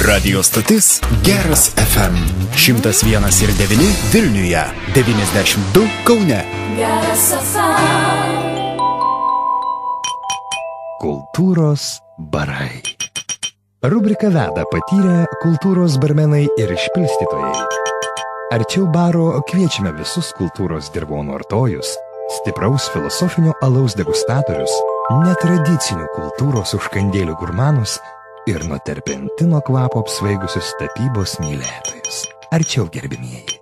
Radio stotis Geras FM. 101,9 Vilniuje, 92 Kaune. Geras FM. Kultūros barai. Rubrika veda patyrę kultūros barmenai ir išpilstytojai. Arčiau baro kviečiame visus kultūros dirvonų artojus, stipraus filosofinio alaus degustatorius, netradicinių kultūros užkandėlių gurmanus ir nuo terpentino kvapo apsvaigusius tapybos mylėtojus. Arčiau, gerbimieji.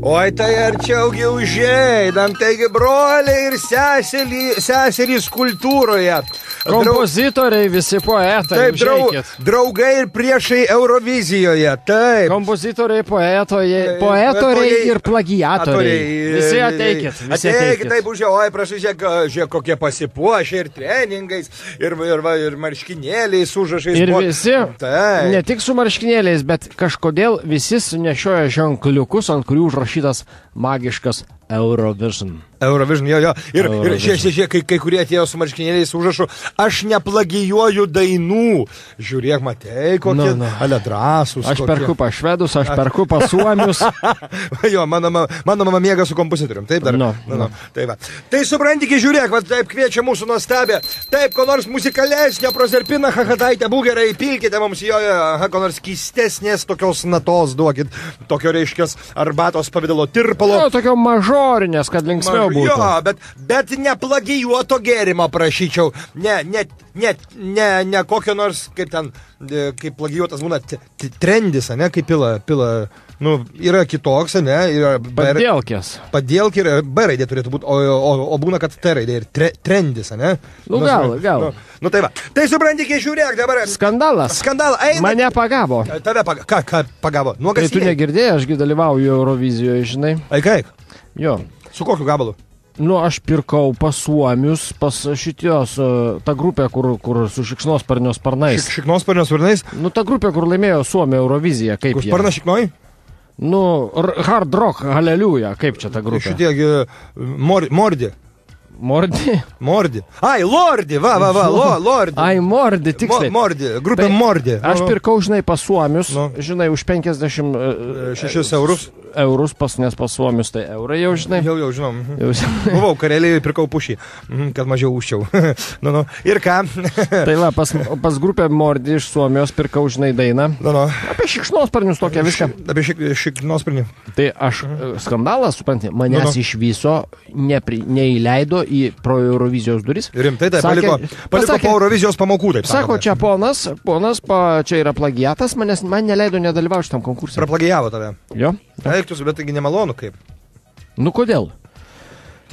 Oi, tai arčiaugi užeidam, taigi broliai ir seserys kultūroje. Kompozitoriai, visi poetai. Taip, draugai ir priešai Eurovizijoje, taip. Kompozitoriai, poetoriai ir plagiatoriai. Visi ateikit. Ateikit, taip, oi, prašau, žiūrėk, kokie pasipuošę ir treningais, ir marškinėliais, užrašais. Ir visi, ne tik su marškinėliais, bet kažkodėl visi sunešioja ženkliukus, ant kurių užrašytas magiškas Eurovision. Eurovision, jo. Ir žiūrėk, kai kurie atėjo su marškinėliais užrašu, aš neplagijuoju dainų. Žiūrėk, matei, kokie drąsūs. Aš perku pas švedus, aš perku pas suomius. Jo, mano mama mėga su kompozitorium, taip dar? Tai va. Tai suprantikį, žiūrėk, va, taip kviečia mūsų nuostabę. Taip, ko nors muzikalesnio, Prozerpiną, Hachataitę, Būgerą, įpilkite mums jo, ko nors keistesnės tokios natos duokit, tokio reiškias arbatos pavidalo tirpalo. Jo, tokio mažorinės, kad linksmiau būtų. Jo, bet neplagijuoto gėrimo prašyčiau. Ne kokio nors, kaip ten, kaip plagijuotas būna trendis, ne, kaip pila, nu, yra kitoks, ne, yra Padėlkės. Padėlkė ir B raidė turėtų būti, o būna, kad T raidė ir trendis, ne? Nu, gal. Nu, tai va. Tai suprantikė, žiūrėk dabar. Skandalas. Eina. Mane pagavo. Tave ką pagavo? Tai tu negirdėjai, ašgi dalyvauju Eurovizijoje, žinai. Kaip? Jo. Su kokiu gabalu? Nu, aš pirkau pas suomius, pas šitios, ta grupė, kur su šikšnosparnio sparnais. Šikšnosparnio sparnais? Nu, ta grupė, kur laimėjo Suomio Euroviziją, kaip jie. Kur sparna šiknoj? Nu, Hard Rock, Hallelujah, kaip čia ta grupė? Šitiegi, Mordi. Mordi? Ai, Lordi, Lordi. Ai, Mordi, tiksliai. Mordi, grupė Mordi. Aš pirkau, žinai, pas suomius, žinai, už 56 eurus, nes pas suomius tai eurai jau, žinai. Jau, žinom. Buvau, kareliai pirkau pušį, kad mažiau užčiau. Ir ką? Tai va, pas grupę Mordi iš Suomijos pirkau, žinai, dainą. Apie šikšnosparnius tokią viską. Apie šikšnosparnį. Tai aš, skandalas, supranti, manęs iš viso neįleido į pro Eurovizijos duris. Rimtai, tai paliko po Eurovizijos pamokų, taip sako, čia ponas, čia yra plagiatas, man neleido nedalyvauti šitam konkursui. Praplagijavo tave. Jo. Eiktus, bet taigi nemalonu kaip. Nu, kodėl?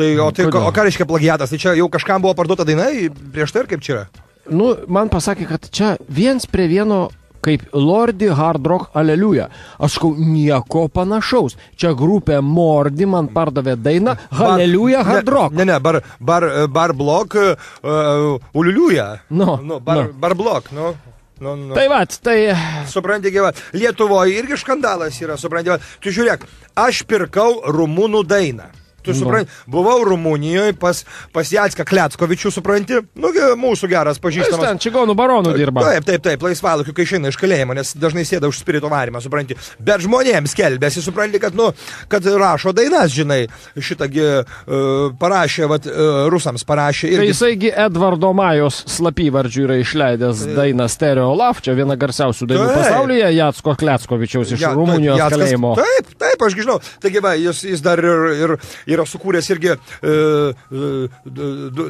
O ką reiškia plagiatas? Tai čia jau kažkam buvo parduota daina prieš tai ir kaip čia yra? Nu, man pasakė, kad čia viens prie vieno kaip Lordi, Hard Rock, Hallelujah. Aš sakau, nieko panašaus. Čia grupė Mordi man pardavė dainą Hallelujah, Hard Rock. Ne, Bar Block, Uliuliuja. Bar Block, Tai va, tai... Supranti, Lietuvoje irgi skandalas yra, supranti, tu žiūrėk, aš pirkau rumunų dainą. Tu supranti, buvau Rumunijoje pas Jacką Kleckovičių, supranti, mūsų geras pažįstamas. Jis ten čigonų baronų dirba. Taip, laisvalaikiu, kai išeina iš kalėjimo, nes dažnai sėda už spirito varimą, supranti. Bet žmonėms skelbėsi, supranti, kad rašo dainas, žinai, šitągi parašė, rusams parašė. Tai jisaigi Edvardo Majos slapyvardžių yra išleidęs dainą Stereo Love, čia viena garsiausių dainų pasaulyje, Jacko Kleckovičiaus iš Rumunijos kalėjimo. Taip, aš žinau. Taigi, jis dar ir yra sukūręs irgi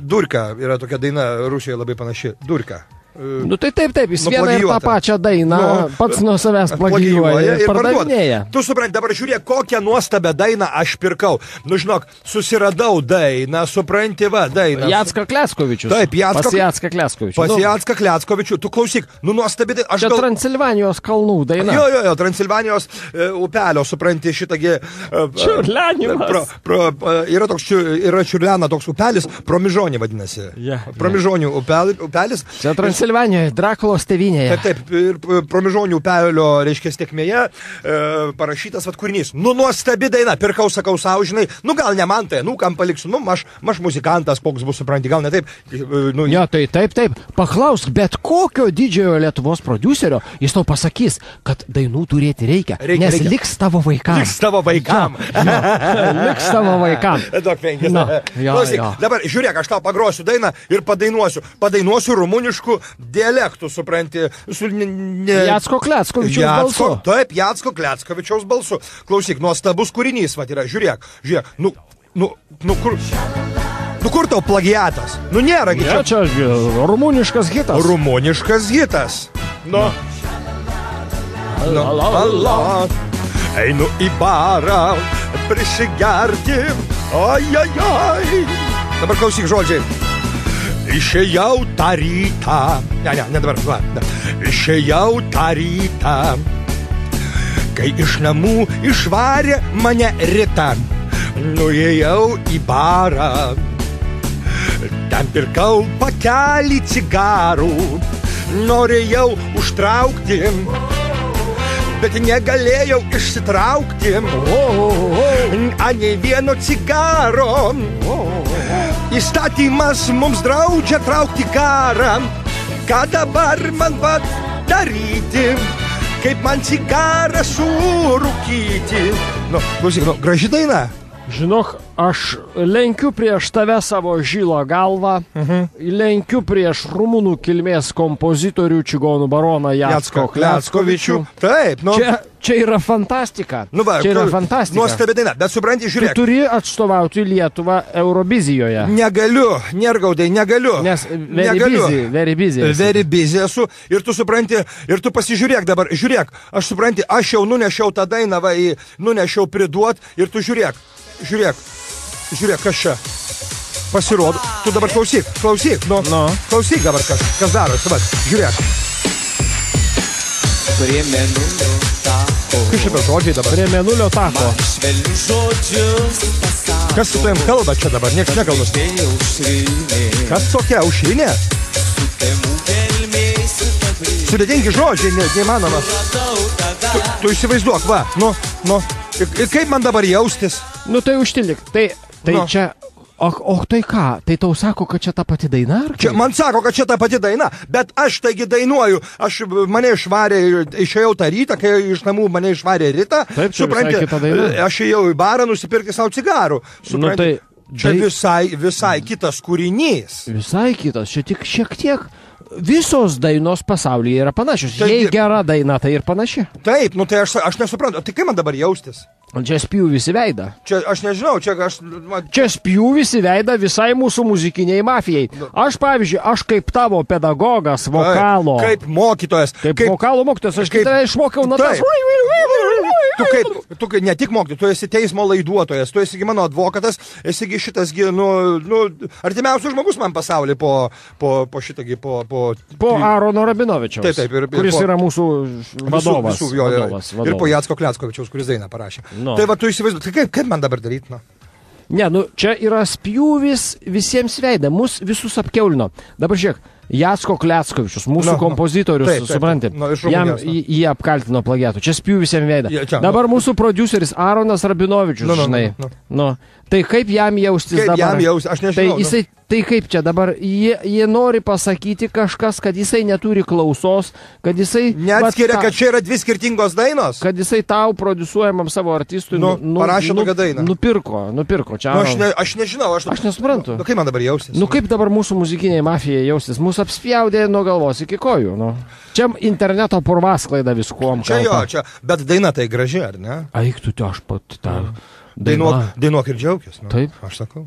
Durka, yra tokia daina Rusijoje labai panaši, Durka. Nu tai taip, jis vieną ir tą pačią dainą pats nuo savęs plagijuoja ir pardavinėja. Tu supranti, dabar žiūrėk, kokią nuostabią dainą aš pirkau. Nu žinok, susiradau dainą, supranti, dainą. Jacką Kleckovičius. Taip, Pas Jacką Kleckovičių. Pas Jacką Kleckovičių. Tu klausyk, nuostabi daina. Čia Transilvanijos kalnų daina. Jo, Transilvanijos upelio, supranti, šitągi... Čiurlenimas. Yra Čiurlena toks upelis, Promižonė vadinasi. Promižonių upelis. Čia Transilvanijoje, Drakulos tėvynėje. Taip, ir Promižonių upelio, reiškia, tekmėje parašytas kūrinys. Nu, nuostabi daina, pirkau, sakau savo, žinai, nu, gal ne man tai, nu, kam paliksiu, nu, aš muzikantas, koks bus, supranti, gal ne taip. Nu, jo, taip. Paklausk, bet kokio didžiojo Lietuvos prodiuserio, jis tau pasakys, kad dainų turėti reikia. Nes liks tavo vaikam. Liks tavo vaikam. Liks tavo vaikam. Duok 5. Klausyk, dabar žiūrėk, aš tau pagrosiu dainą ir padainuosiu rumuniškų dialektų, supranti, su Jacko Kleckovičiaus balsu. Taip, Jacko Kleckovičiaus balsu. Klausyk, nuostabus kūrinys, vat yra, žiūrėk, kur tau plagiatas? Nu, nėra gi čia. Čia rumuniškas hitas. Rumuniškas hitas. Nu. Einu į barą, prisigerti, oi. Dabar klausyk žodžiai. Išėjau tą rytą. Ne dabar, va. Išėjau tą rytą, kai iš namų išvarė mane Rita. Nuėjau į barą, ten pirkau pakelį cigarų, norėjau užtraukti, bet negalėjau išsitraukti ani vieno cigaro. Įstatymas mums draudžia traukti karą. Ką dabar man daryti, kaip man cigarą surūkyti? Nu, klausyk, graži daina. Žinok, aš lenkiu prieš tave savo žilo galvą, lenkiu prieš rumunų kilmės kompozitorių čigonų baroną Jacko Kleckovičių. Taip, nu. Čia yra fantastika. Nu va, čia yra fantastika. Nuostabi daina, bet supranti, žiūrėk. Tu turi atstovauti Lietuvą Eurovizijoje. Negaliu, Nergaudai, negaliu. Nes very busy esu. Ir tu supranti, ir tu pasižiūrėk dabar, žiūrėk, aš supranti, aš jau nunešiau tą dainą, nunešiau priduot ir tu žiūrėk, kas čia pasirodo. Tu dabar klausyk, klausyk dabar, kas darosi, va, žiūrėk. Prie mėnulio tako. Kas šitas žodžiai dabar? Prie mėnulio tako. Kas su tavim kalba čia dabar? Niekas nekalbas. Kas tokia aušrinė? Sudėtingi žodžiai, neįmanoma. Tu įsivaizduok, va, nu. Ir kaip man dabar jaustis? Nu tai užtilik, tai čia... O tai ką? Tai tau sako, kad čia ta pati daina? Čia man sako, kad čia ta pati daina, bet aš taigi dainuoju. Mane išvarė, išėjau tą rytą, kai iš namų mane išvarė Rita. Taip, čia visai kita daina. Aš ėjau į barą nusipirkti savo cigarų. Supranti, čia visai kitas kūrinys. Visai kitas, čia tik šiek tiek. Visos dainos pasaulyje yra panašios. Jei gera daina, tai ir panaši. Taip, nu tai aš nesuprantu. Tai kaip man dabar jaustis? Čia spjūvis į veidą. Čia aš nežinau, Čia spjūvis į veidą visai mūsų muzikiniai mafijai. Aš, pavyzdžiui, kaip tavo pedagogas vokalo. Kaip mokytojas. Kaip vokalo mokytojas. Aš tave išmokiau natas. Tu ne tik mokytojas, tu esi teismo laiduotojas, tu esi mano advokatas, esi šitasgi, artimiausias žmogus man pasaulyje po šitągi, po Arono Rabinovičiaus. Taip, kuris yra mūsų vadovas. Ir po Jacko Kleckovičiaus, kuris dainą parašė. Tai va, tu įsivaizduoji, tai kaip man dabar daryti, Ne, čia yra spjūvis visiems veidą, mus visus apkeulino. Dabar žiūrėk, Jacko Kleckovičius, mūsų kompozitorius, supranti, jam jį apkaltino plagiatu. Čia spjūvis jam veidą. Dabar mūsų prodiuseris Aronas Rabinovičius, žinai. Tai kaip jam jaustis dabar? Kaip jam jaustis, aš nežinau. Tai kaip čia dabar, jie nori pasakyti kažkas, kad jisai neturi klausos, kad jisai... Neatskiria, kad čia yra dvi skirtingos dainos? Kad jisai tau prodiusuojamam savo artistui parašė tokią dainą. Nupirko čia. Aš nežinau. Aš nesuprantu. Kaip man dabar jaustis? Kaip dabar mūsų muzikiniai mafijai jaustis? Mūsų apspjaudė nuo galvos iki kojų. Čia interneto purvasklaida viskuom. Čia, bet daina tai graži, ar ne? Eik tu, aš pat tą... Dainuok ir džiaukis. Taip. Aš sakau.